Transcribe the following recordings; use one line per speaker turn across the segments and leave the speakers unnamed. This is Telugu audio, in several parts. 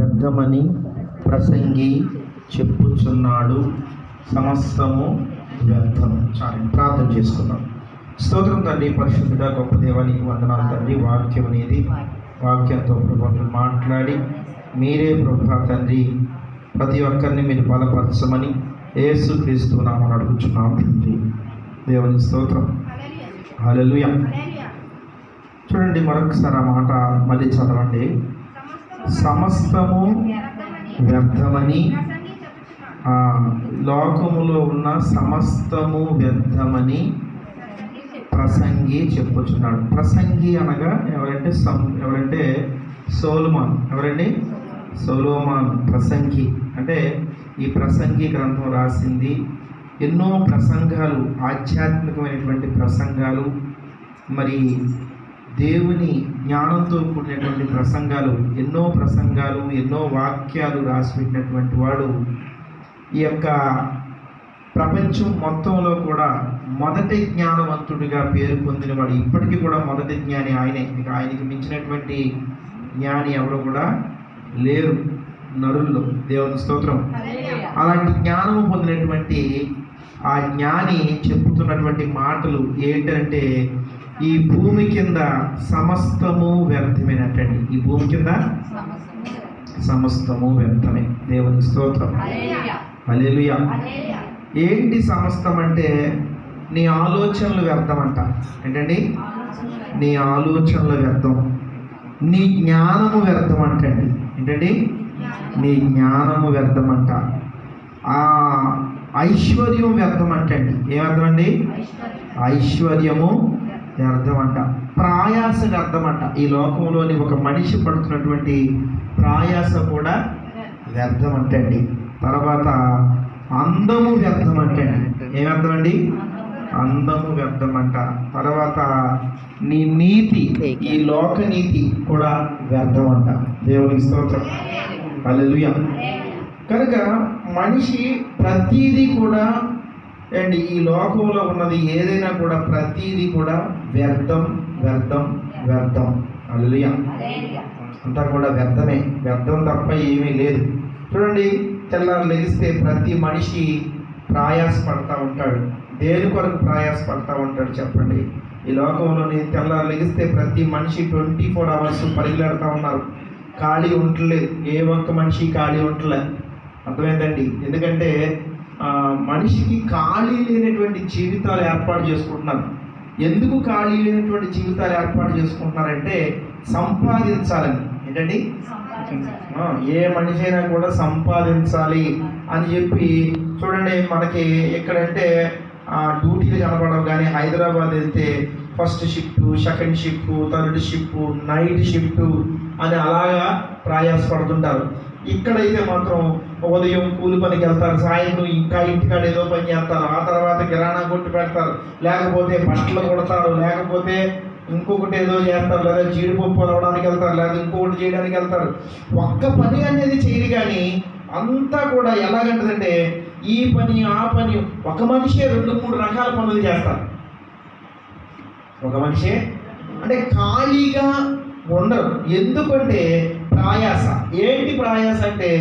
వ్యర్థమని ప్రసంగి చెప్పుచున్నాడు, సమస్తము వ్యర్థము. చాలు, ప్రార్థన చేసుకుందాం. స్తోత్రం తండ్రి, పరిశుద్ధుడా గొప్ప దేవానికి వందనాలు తండ్రి. వాక్యం అనేది వాక్యంతో ప్రభుత్వం మాట్లాడి మీరే ప్రభా తండ్రి ప్రతి ఒక్కరిని మీరు బలపరచమని యేసుక్రీస్తు నామమున అడుగుచున్నాం తండ్రి. దేవుని స్తోత్రం. హల్లెలూయా. చూడండి, మరొకసారి ఆ మాట మళ్ళీ చదవండి. సమస్తము వ్యర్థమని, లోకములో ఉన్న సమస్తము వ్యర్థమని ప్రసంగి చెప్పుచున్నాడు. ప్రసంగి అనగా ఎవరంటే సొలొమోను. ఎవరండి? సొలొమోను ప్రసంగి. అంటే ఈ ప్రసంగి గ్రంథం రాసింది ఎన్నో ప్రసంగాలు, ఆధ్యాత్మికమైనటువంటి ప్రసంగాలు, మరి దేవుని జ్ఞానంతో కూడినటువంటి ప్రసంగాలు, ఎన్నో వాక్యాలు రాసిపెట్టినటువంటి వాడు. ఈ యొక్క ప్రపంచం మొత్తంలో కూడా మొదటి జ్ఞానవంతుడిగా పేరు పొందినవాడు. ఇప్పటికీ కూడా మొదటి జ్ఞాని ఆయనే. ఇక ఆయనకి మించినటువంటి జ్ఞాని ఎవరు కూడా లేరు నరుల్లో. దేవుని స్తోత్రం. అలాంటి జ్ఞానము పొందినటువంటి ఆ జ్ఞాని చెప్పుతున్నటువంటి మాటలు ఏంటంటే, ఈ భూమి కింద సమస్తము వ్యర్థమైనట్టండి. ఈ భూమి కింద సమస్తము వ్యర్థమే. దేవుని స్తోత్రం. హల్లెలూయా. ఏంటి సమస్తం అంటే, నీ ఆలోచనలు వ్యర్థమంట. ఏంటండి? నీ ఆలోచనలు వ్యర్థం. నీ జ్ఞానము వ్యర్థం అంటండి. ఏంటండి? నీ జ్ఞానము వ్యర్థమంట. ఆ ఐశ్వర్యం వ్యర్థం అంటండి. ఏమర్థం అండి? ఐశ్వర్యము వ్యర్థమంట. ప్రయాస వ్యర్థమంట. ఈ లోకంలోని ఒక మనిషి పడుతున్నటువంటి ప్రయాస కూడా వ్యర్థం అంటండి. తర్వాత అందము వ్యర్థం అంటండి. ఏమర్థం అండి? అందము వ్యర్థమంట. తర్వాత నీ నీతి, ఈ లోక నీతి కూడా వ్యర్థం అంట. దేవునికి స్తోత్రం. హల్లెలూయా. కనుక మనిషి ప్రతీది కూడా అండి, ఈ లోకంలో ఉన్నది ఏదైనా కూడా ప్రతీది కూడా వ్యర్థం వ్యర్థం వ్యర్థం. హల్లెలూయా. అంతా కూడా వ్యర్థమే. వ్యర్థం తప్ప ఏమీ లేదు. చూడండి, తెల్లారు లెగిస్తే ప్రతి మనిషి ప్రయాసపడతా ఉంటాడు. దేని కొరకు ప్రయాసపడతా ఉంటాడు చెప్పండి? ఈ లోకంలోని తెల్లారు లెగిస్తే ప్రతి మనిషి 24 hours పరిగెడుతూ ఉన్నారు. ఖాళీ ఉండలేదు. ఏ ఒక్క మనిషి ఖాళీ ఉండలేదు. అర్థమైందండి? ఎందుకంటే మనిషికి ఖాళీ లేనటువంటి జీవితాలు ఏర్పాటు చేసుకుంటున్నారు. ఎందుకు ఖాళీ లేనటువంటి జీవితాలు ఏర్పాటు చేసుకుంటున్నారంటే, సంపాదించాలని. ఏంటండి? ఏ మనిషి అయినా కూడా సంపాదించాలి అని చెప్పి. చూడండి, మనకి ఎక్కడంటే డ్యూటీలు కనపడవు, కానీ హైదరాబాద్ వెళ్తే first shift, second shift, third shift, night shift అని అలాగా ప్రయాసపడుతుంటారు. ఇక్కడైతే మాత్రం ఉదయం కూలి పనికి వెళ్తారు, సాయంత్రం ఇంకా ఇంటికాడ ఏదో పని చేస్తారు, ఆ తర్వాత కిరాణా కొట్టు పెడతారు, లేకపోతే బట్టలు కొడతారు, లేకపోతే ఇంకొకటి ఏదో చేస్తారు, లేదా జీడిపప్పు అలవడానికి వెళ్తారు, లేదా ఇంకొకటి చేయడానికి వెళ్తారు. ఒక్క పని అనేది చేయరు. కానీ అంతా కూడా ఎలాగంటదంటే, ఈ పని ఆ పని. ఒక మనిషే 2-3 రకాల పనులు చేస్తారు. ఒక మనిషే అంటే ఖాళీగా ఉండరు. ఎందుకంటే ప్రయాస. ఏంటి ప్రయాస అంటే,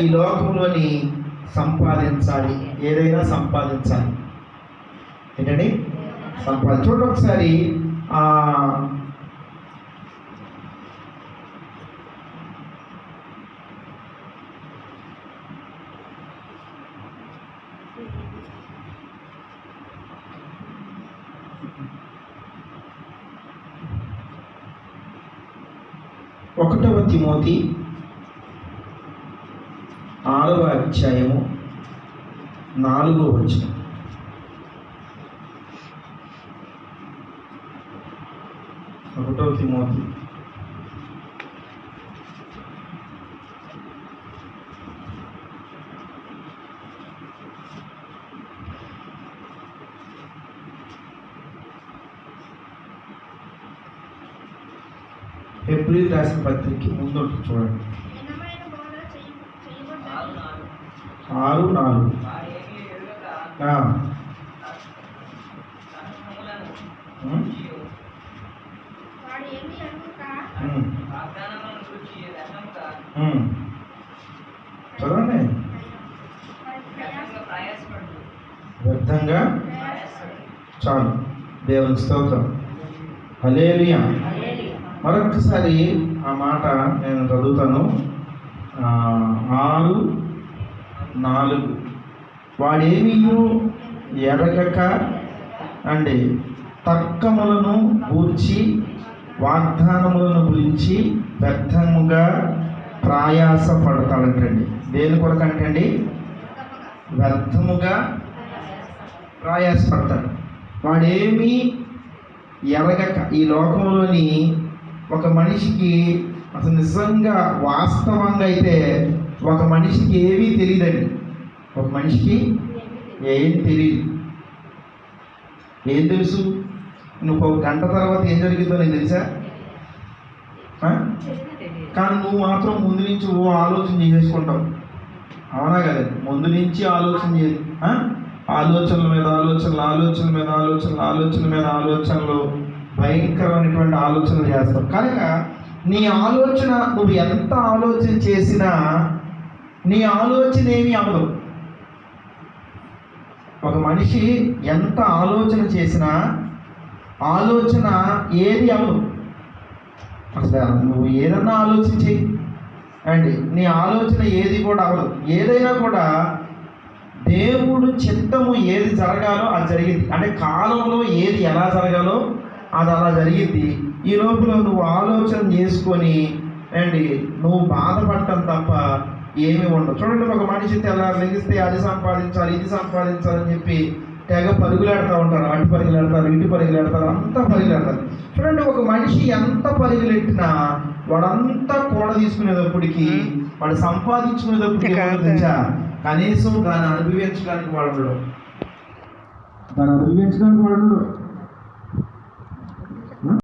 ఈ లోకంలోని సంపాదించాలి, ఏదైనా సంపాదించాలి. ఏంటండి? చూడండి ఒకసారి, ఒకటవ తిమోతి 6వ అధ్యాయము 4వ వచనం. ఒకటవ తిమోతి ఏప్రిల్ రాసిన పత్రిక ముందు చూడండి. 6:4. చదవండి. వ్యర్థంగా చాలు. దేవుని స్తోత్రం. హల్లెలూయా. మరొకసారి ఆ మాట నేను చదువుతాను. 6:4 వాడేమీ ఎరగక అండి తర్కములను గూర్చి వాగ్దానములను గురించి వ్యర్థముగా ప్రయాస పడతాడంటండి. దేని కొరకంటండి? వ్యర్థముగా ప్రయాసపడతాడు. వాడేమీ ఎరగక, ఈ లోకంలోని ఒక మనిషికి అసలు నిజంగా వాస్తవంగా అయితే ఒక మనిషికి ఏమీ తెలియదండి. ఒక మనిషికి ఏం తెలియదు. ఏం తెలుసు? నువ్వు ఒక గంట తర్వాత ఏం జరిగిందో నీకు తెలుసా? కానీ నువ్వు మాత్రం ముందు నుంచి ఆలోచన చేసుకుంటావు. అవునా కదండి? ముందు నుంచి ఆలోచన ఆలోచనల మీద ఆలోచనలు, ఆలోచనల మీద ఆలోచనలు, ఆలోచనల మీద ఆలోచనలు, భయంకరమైనటువంటి ఆలోచనలు చేస్తావు. కనుక నీ ఆలోచన నువ్వు ఎంత ఆలోచన చేసినా నీ ఆలోచన ఏమీ అవ్వదు. ఒక మనిషి ఎంత ఆలోచన చేసినా ఆలోచన ఏది అవ్వదు. అసలు నువ్వు ఏదన్నా ఆలోచించి అండి నీ ఆలోచన ఏది కూడా అవ్వదు. ఏదైనా కూడా దేవుడు చిత్తము ఏది జరగాలో అది జరిగింది. అంటే కాలంలో ఏది ఎలా జరగాలో అది అలా జరిగింది. ఈ లోపల నువ్వు ఆలోచన చేసుకొని అండి నువ్వు బాధపడటం తప్ప ఏమీ ఉండదు. చూడండి, ఒక మనిషి తెల్లారు లెగిస్తే అది సంపాదించాలి, ఇది సంపాదించాలని చెప్పి తెగ పరుగులాడుతూ ఉంటారు. అటు పరుగులాడతారు, ఇటు పరుగులాడతారు, అంతా పరుగులాడతారు. చూడండి, ఒక మనిషి ఎంత పరుగులెట్టినా వాడంతా కూడ తీసుకునేటప్పటికి, వాడు సంపాదించుకునేటప్పటికి తెలుసా, కనీసం దాన్ని అనుభవించడానికి వాడు